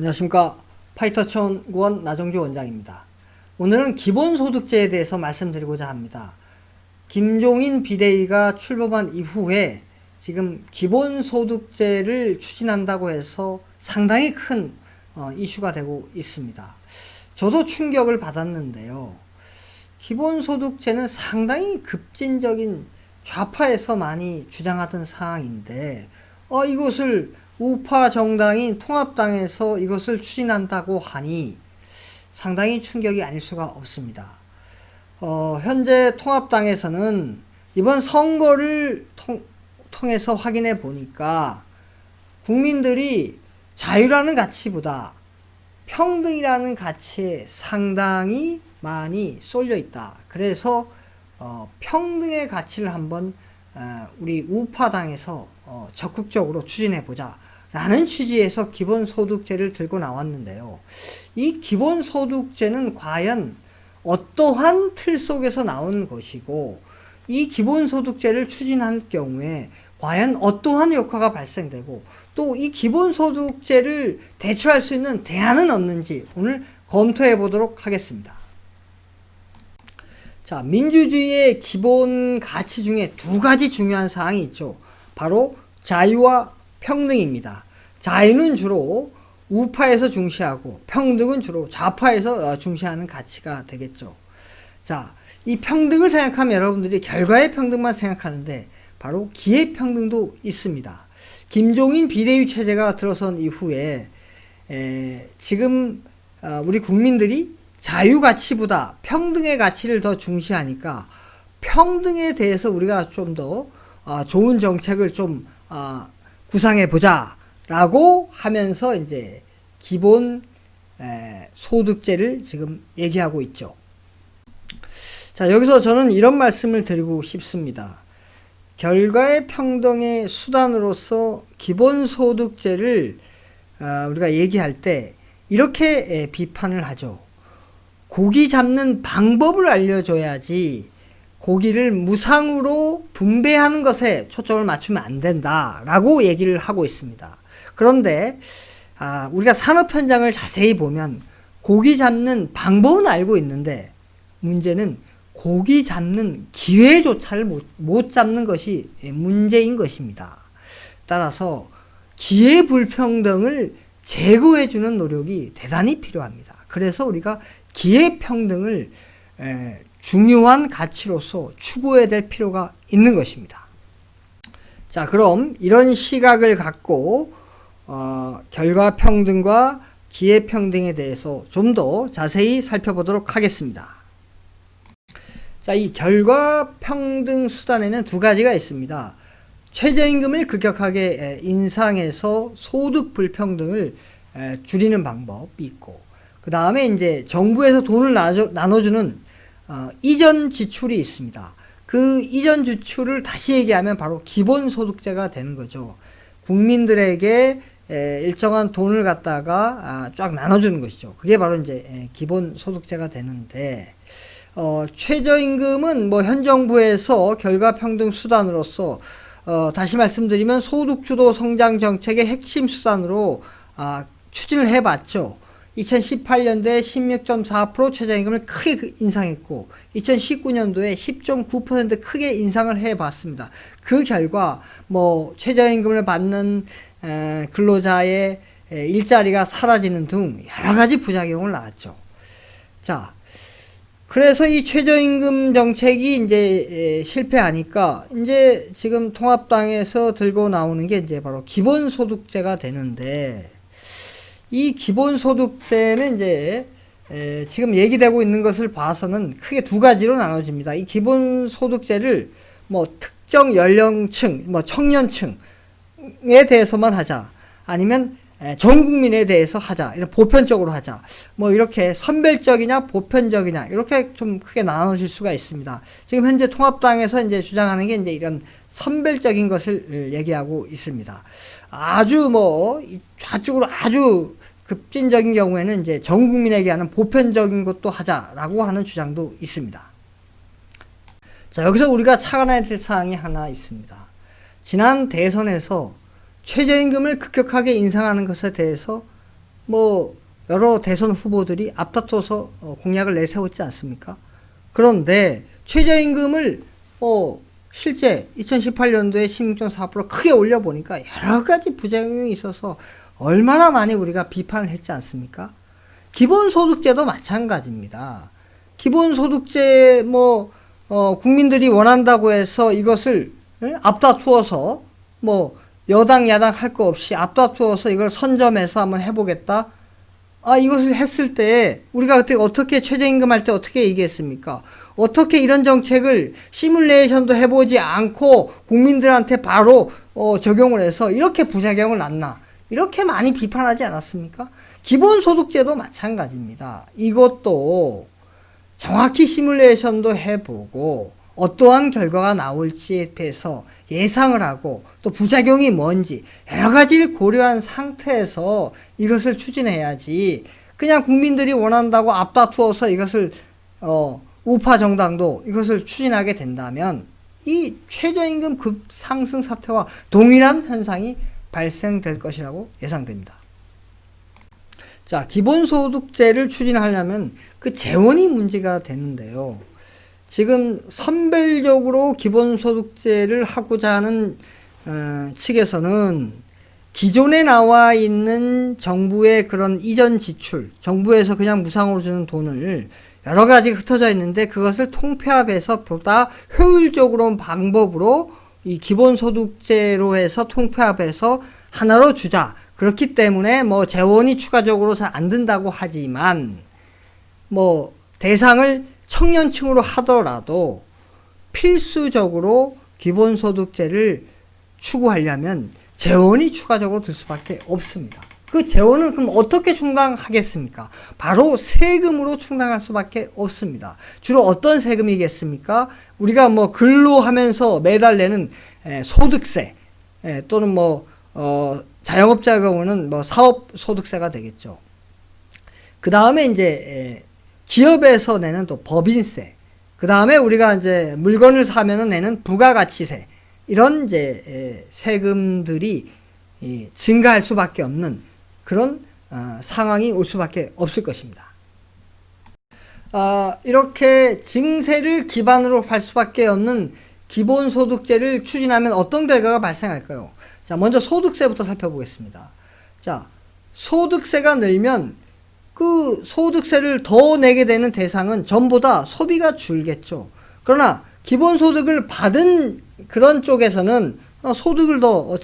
안녕하십니까. 파이터치연구원 나정주 원장입니다. 오늘은 기본소득제에 대해서 말씀드리고자 합니다. 김종인 비대위가 출범한 이후에 지금 기본소득제를 추진한다고 해서 상당히 큰 이슈가 되고 있습니다. 저도 충격을 받았는데요. 기본소득제는 상당히 급진적인 좌파에서 많이 주장하던 사항인데 이것을 우파 정당인 통합당에서 이것을 추진한다고 하니 상당히 충격이 아닐 수가 없습니다. 현재 통합당에서는 이번 선거를 통해서 확인해 보니까 국민들이 자유라는 가치보다 평등이라는 가치에 상당히 많이 쏠려 있다. 그래서 평등의 가치를 한번 우리 우파당에서 적극적으로 추진해 보자 라는 취지에서 기본소득제를 들고 나왔는데요. 이 기본소득제는 과연 어떠한 틀 속에서 나온 것이고 이 기본소득제를 추진할 경우에 과연 어떠한 효과가 발생되고 또 이 기본소득제를 대처할 수 있는 대안은 없는지 오늘 검토해 보도록 하겠습니다. 자, 민주주의의 기본 가치 중에 두 가지 중요한 사항이 있죠. 바로 자유와 평등입니다. 자유는 주로 우파에서 중시하고 평등은 주로 좌파에서 중시하는 가치가 되겠죠. 자, 이 평등을 생각하면 여러분들이 결과의 평등만 생각하는데 바로 기회 평등도 있습니다. 김종인 비대위 체제가 들어선 이후에 지금 우리 국민들이 자유 가치보다 평등의 가치를 더 중시하니까 평등에 대해서 우리가 좀 더 좋은 정책을 좀 구상해 보자 라고 하면서 이제 기본 소득제를 지금 얘기하고 있죠. 자, 여기서 저는 이런 말씀을 드리고 싶습니다. 결과의 평등의 수단으로서 기본소득제를 우리가 얘기할 때 이렇게 비판을 하죠. 고기 잡는 방법을 알려줘야지 고기를 무상으로 분배하는 것에 초점을 맞추면 안 된다라고 얘기를 하고 있습니다. 그런데 우리가 산업 현장을 자세히 보면 고기 잡는 방법은 알고 있는데 문제는 고기 잡는 기회조차를 못 잡는 것이 문제인 것입니다. 따라서 기회 불평등을 제거해주는 노력이 대단히 필요합니다. 그래서 우리가 기회 평등을 중요한 가치로서 추구해야 될 필요가 있는 것입니다. 자, 그럼 이런 시각을 갖고 결과 평등과 기회 평등에 대해서 좀 더 자세히 살펴보도록 하겠습니다. 자, 이 결과 평등 수단에는 두 가지가 있습니다. 최저임금을 급격하게 인상해서 소득 불평등을 줄이는 방법이 있고, 그 다음에 이제 정부에서 돈을 나눠주는 이전 지출이 있습니다. 그 이전 지출을 다시 얘기하면 바로 기본소득제가 되는 거죠. 국민들에게 일정한 돈을 갖다가 쫙 나눠주는 것이죠. 그게 바로 이제 기본소득제가 되는데, 최저임금은 현 정부에서 결과평등 수단으로서 다시 말씀드리면 소득주도 성장 정책의 핵심 수단으로 추진을 해봤죠. 2018년도에 16.4% 최저임금을 크게 인상했고 2019년도에 10.9% 크게 인상을 해봤습니다. 그 결과 최저임금을 받는 근로자의 일자리가 사라지는 등 여러 가지 부작용을 낳았죠. 자, 그래서 이 최저임금 정책이 이제 실패하니까 이제 지금 통합당에서 들고 나오는 게 이제 바로 기본소득제가 되는데, 이 기본소득제는 이제 지금 얘기되고 있는 것을 봐서는 크게 두 가지로 나눠집니다. 이 기본소득제를 특정 연령층, 청년층에 대해서만 하자, 아니면 전 국민에 대해서 하자, 이런 보편적으로 하자, 이렇게 선별적이냐 보편적이냐 이렇게 좀 크게 나눠질 수가 있습니다. 지금 현재 통합당에서 이제 주장하는 게 이제 이런 선별적인 것을 얘기하고 있습니다. 아주 좌측으로 아주 급진적인 경우에는 이제 전 국민에게 하는 보편적인 것도 하자라고 하는 주장도 있습니다. 자, 여기서 우리가 착안해야 될 사항이 하나 있습니다. 지난 대선에서 최저임금을 급격하게 인상하는 것에 대해서 뭐 여러 대선 후보들이 앞다퉈서 공약을 내세웠지 않습니까? 그런데 최저임금을 실제 2018년도에 16.4% 크게 올려보니까 여러 가지 부작용이 있어서 얼마나 많이 우리가 비판을 했지 않습니까? 기본소득제도 마찬가지입니다. 기본소득제 국민들이 원한다고 해서 이것을 앞다투어서 여당 야당 할 거 없이 앞다투어서 이걸 선점해서 한번 해보겠다. 이것을 했을 때 우리가 그때 어떻게 최저임금 할 때 어떻게 얘기했습니까? 어떻게 이런 정책을 시뮬레이션도 해보지 않고 국민들한테 바로 적용을 해서 이렇게 부작용을 낳나? 이렇게 많이 비판하지 않았습니까? 기본소득제도 마찬가지입니다. 이것도 정확히 시뮬레이션도 해보고 어떠한 결과가 나올지에 대해서 예상을 하고 또 부작용이 뭔지 여러 가지를 고려한 상태에서 이것을 추진해야지 그냥 국민들이 원한다고 앞다투어서 이것을 우파 정당도 이것을 추진하게 된다면 이 최저임금 급상승 사태와 동일한 현상이 발생될 것이라고 예상됩니다. 자, 기본소득제를 추진하려면 그 재원이 문제가 되는데요. 지금 선별적으로 기본소득제를 하고자 하는 측에서는 기존에 나와 있는 정부의 그런 이전 지출, 정부에서 그냥 무상으로 주는 돈을 여러 가지 흩어져 있는데 그것을 통폐합해서 보다 효율적으로 방법으로 이 기본소득제로 해서 통폐합해서 하나로 주자. 그렇기 때문에 재원이 추가적으로 잘 안 든다고 하지만 대상을 청년층으로 하더라도 필수적으로 기본소득제를 추구하려면 재원이 추가적으로 들 수밖에 없습니다. 그 재원은 그럼 어떻게 충당하겠습니까? 바로 세금으로 충당할 수밖에 없습니다. 주로 어떤 세금이겠습니까? 우리가 근로하면서 매달 내는 소득세 또는 자영업자의 경우는 사업소득세가 되겠죠. 그 다음에 이제 기업에서 내는 또 법인세, 그 다음에 우리가 이제 물건을 사면은 내는 부가가치세, 이런 이제 세금들이 증가할 수밖에 없는 그런 상황이 올 수밖에 없을 것입니다. 이렇게 증세를 기반으로 할 수밖에 없는 기본소득제를 추진하면 어떤 결과가 발생할까요? 자, 먼저 소득세부터 살펴보겠습니다. 자, 소득세가 늘면 그 소득세를 더 내게 되는 대상은 전보다 소비가 줄겠죠. 그러나 기본소득을 받은 그런 쪽에서는 소득을 더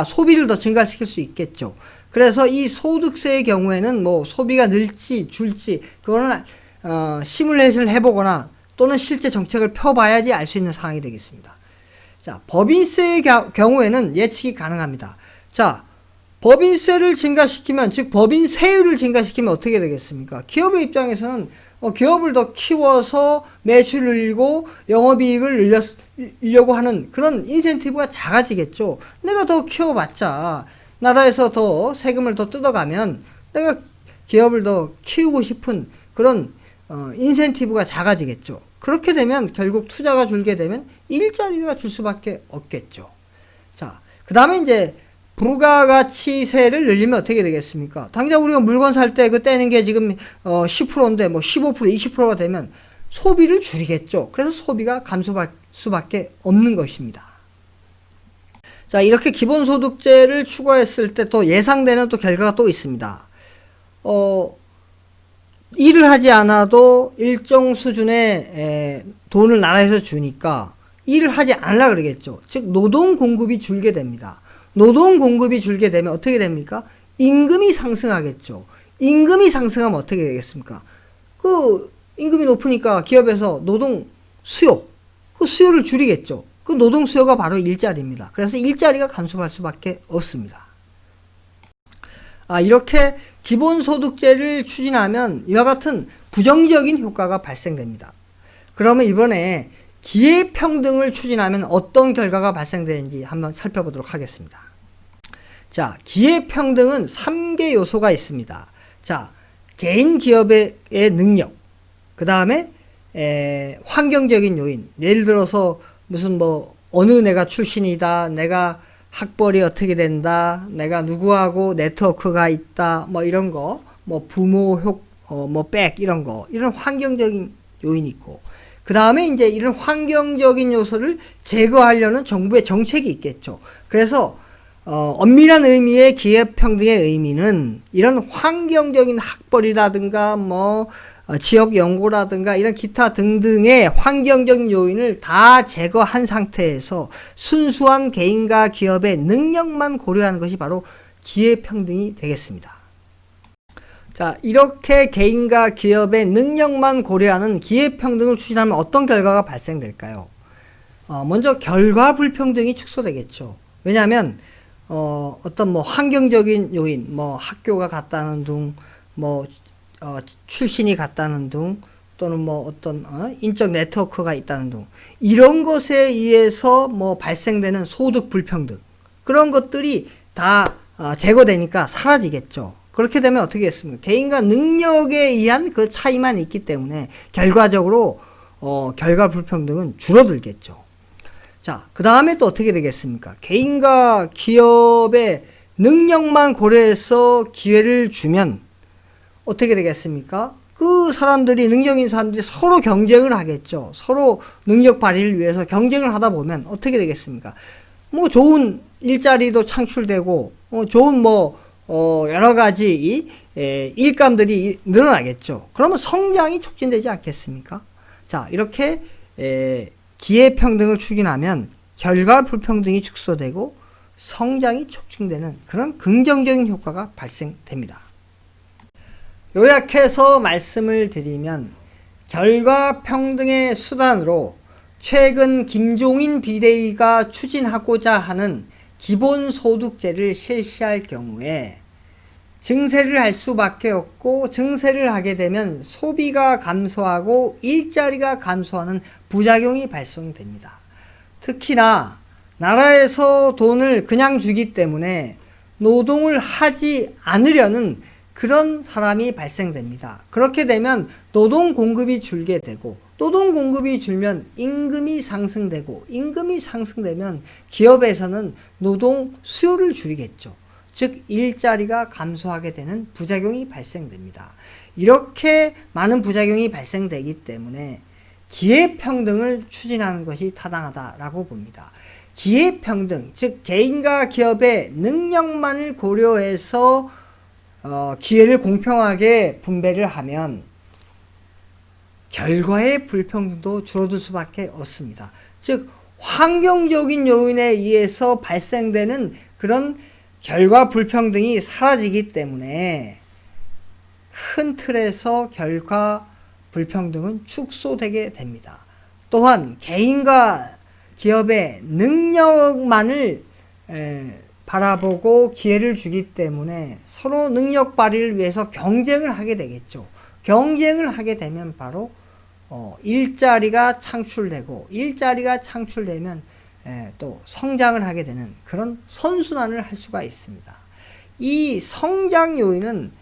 소비를 더 증가시킬 수 있겠죠. 그래서 이 소득세의 경우에는 소비가 늘지 줄지 그거는 시뮬레이션을 해보거나 또는 실제 정책을 펴봐야지 알 수 있는 상황이 되겠습니다. 자, 법인세의 경우에는 예측이 가능합니다. 자, 법인세를 증가시키면, 즉 법인세율을 증가시키면 어떻게 되겠습니까? 기업의 입장에서는 기업을 더 키워서 매출을 늘리고 영업이익을 늘려고 하는 그런 인센티브가 작아지겠죠. 내가 더 키워봤자 나라에서 더 세금을 더 뜯어가면 내가 기업을 더 키우고 싶은 그런 인센티브가 작아지겠죠. 그렇게 되면 결국 투자가 줄게 되면 일자리가 줄 수밖에 없겠죠. 자, 그 다음에 이제 부가가치세를 늘리면 어떻게 되겠습니까? 당장 우리가 물건 살 때 그 떼는 게 지금 10%인데 15%, 20%가 되면 소비를 줄이겠죠. 그래서 소비가 감소할 수밖에 없는 것입니다. 자, 이렇게 기본소득제를 추구했을 때 또 예상되는 또 결과가 또 있습니다. 일을 하지 않아도 일정 수준의 돈을 나라에서 주니까 일을 하지 않으려 그러겠죠. 즉 노동 공급이 줄게 됩니다. 노동 공급이 줄게 되면 어떻게 됩니까? 임금이 상승하겠죠. 임금이 상승하면 어떻게 되겠습니까? 그 임금이 높으니까 기업에서 노동 수요, 그 수요를 줄이겠죠. 그 노동 수요가 바로 일자리입니다. 그래서 일자리가 감소할 수밖에 없습니다. 이렇게 기본소득제를 추진하면 이와 같은 부정적인 효과가 발생됩니다. 그러면 이번에 기회평등을 추진하면 어떤 결과가 발생되는지 한번 살펴보도록 하겠습니다. 자, 기회평등은 3개 요소가 있습니다. 자, 개인 기업의 능력, 그 다음에 환경적인 요인, 예를 들어서 무슨 어느 내가 출신이다, 내가 학벌이 어떻게 된다, 내가 누구하고 네트워크가 있다, 뭐 이런 거, 뭐 부모 뭐 백 이런 거, 이런 환경적인 요인이 있고, 그 다음에 이제 이런 환경적인 요소를 제거하려는 정부의 정책이 있겠죠. 그래서 엄밀한 의미의 기회평등의 의미는 이런 환경적인 학벌이라든가 뭐 지역 연고라든가 이런 기타 등등의 환경적인 요인을 다 제거한 상태에서 순수한 개인과 기업의 능력만 고려하는 것이 바로 기회평등이 되겠습니다. 자, 이렇게 개인과 기업의 능력만 고려하는 기회평등을 추진하면 어떤 결과가 발생될까요? 먼저 결과 불평등이 축소되겠죠. 왜냐하면 어떤 뭐 환경적인 요인, 뭐 학교가 같다는 등, 뭐 출신이 같다는 등, 또는 뭐 어떤 인적 네트워크가 있다는 등, 이런 것에 의해서 뭐 발생되는 소득 불평등, 그런 것들이 다 제거되니까 사라지겠죠. 그렇게 되면 어떻게 했습니까? 개인과 능력에 의한 그 차이만 있기 때문에 결과적으로 결과 불평등은 줄어들겠죠. 자, 그 다음에 또 어떻게 되겠습니까? 개인과 기업의 능력만 고려해서 기회를 주면 어떻게 되겠습니까? 그 사람들이, 능력 있는 사람들이 서로 경쟁을 하겠죠. 서로 능력 발휘를 위해서 경쟁을 하다 보면 어떻게 되겠습니까? 뭐 좋은 일자리도 창출되고, 좋은 여러 가지 일감들이 늘어나겠죠. 그러면 성장이 촉진되지 않겠습니까? 자, 이렇게 기회평등을 추진하면 결과 불평등이 축소되고 성장이 촉진되는 그런 긍정적인 효과가 발생됩니다. 요약해서 말씀을 드리면 결과 평등의 수단으로 최근 김종인 비대위가 추진하고자 하는 기본소득제를 실시할 경우에 증세를 할 수밖에 없고, 증세를 하게 되면 소비가 감소하고 일자리가 감소하는 부작용이 발생됩니다. 특히나 나라에서 돈을 그냥 주기 때문에 노동을 하지 않으려는 그런 사람이 발생됩니다. 그렇게 되면 노동 공급이 줄게 되고, 노동 공급이 줄면 임금이 상승되고, 임금이 상승되면 기업에서는 노동 수요를 줄이겠죠. 즉 일자리가 감소하게 되는 부작용이 발생됩니다. 이렇게 많은 부작용이 발생되기 때문에 기회평등을 추진하는 것이 타당하다라고 봅니다. 기회평등, 즉 개인과 기업의 능력만을 고려해서 기회를 공평하게 분배를 하면 결과의 불평등도 줄어들 수밖에 없습니다. 즉 환경적인 요인에 의해서 발생되는 그런 결과 불평등이 사라지기 때문에 큰 틀에서 결과 불평등은 축소되게 됩니다. 또한 개인과 기업의 능력만을 바라보고 기회를 주기 때문에 서로 능력 발휘를 위해서 경쟁을 하게 되겠죠. 경쟁을 하게 되면 바로 일자리가 창출되고, 일자리가 창출되면 또 성장을 하게 되는 그런 선순환을 할 수가 있습니다. 이 성장 요인은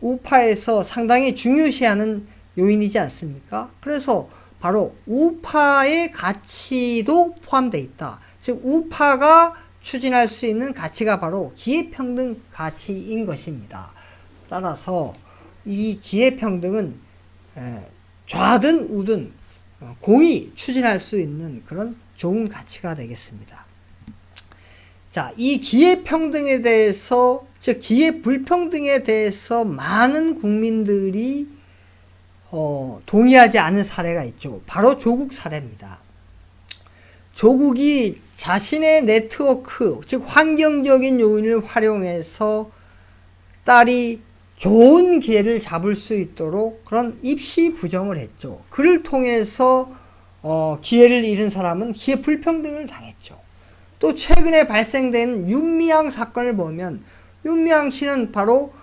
우파에서 상당히 중요시하는 요인이지 않습니까? 그래서 바로 우파의 가치도 포함되어 있다. 즉 우파가 추진할 수 있는 가치가 바로 기회평등 가치인 것입니다. 따라서 이 기회평등은 좌든 우든 공이 추진할 수 있는 그런 좋은 가치가 되겠습니다. 자, 이 기회평등에 대해서, 즉 기회불평등에 대해서 많은 국민들이 동의하지 않은 사례가 있죠. 바로 조국 사례입니다. 조국이 자신의 네트워크, 즉 환경적인 요인을 활용해서 딸이 좋은 기회를 잡을 수 있도록 그런 입시 부정을 했죠. 그를 통해서 기회를 잃은 사람은 기회 불평등을 당했죠. 또 최근에 발생된 윤미향 사건을 보면 윤미향 씨는 바로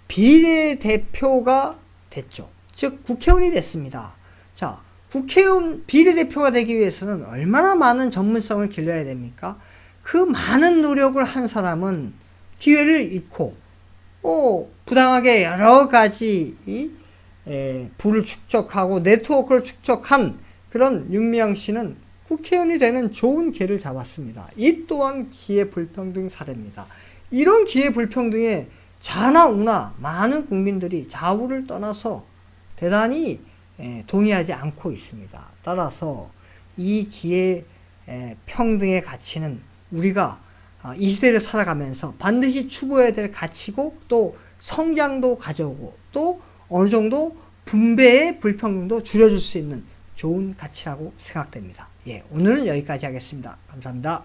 비례대표가 됐죠. 즉 국회의원이 됐습니다. 자, 국회의원 비례대표가 되기 위해서는 얼마나 많은 전문성을 길러야 됩니까? 그 많은 노력을 한 사람은 기회를 잃고 부당하게 여러 가지 부를 축적하고 네트워크를 축적한 그런 윤미향 씨는 국회의원이 되는 좋은 기회를 잡았습니다. 이 또한 기회불평등 사례입니다. 이런 기회불평등에 좌나 우나 많은 국민들이 좌우를 떠나서 대단히 동의하지 않고 있습니다. 따라서 이 기회평등의 가치는 우리가 이 시대를 살아가면서 반드시 추구해야 될 가치고 또 성장도 가져오고 또 어느 정도 분배의 불평등도 줄여줄 수 있는 좋은 가치라고 생각됩니다. 예, 오늘은 여기까지 하겠습니다. 감사합니다.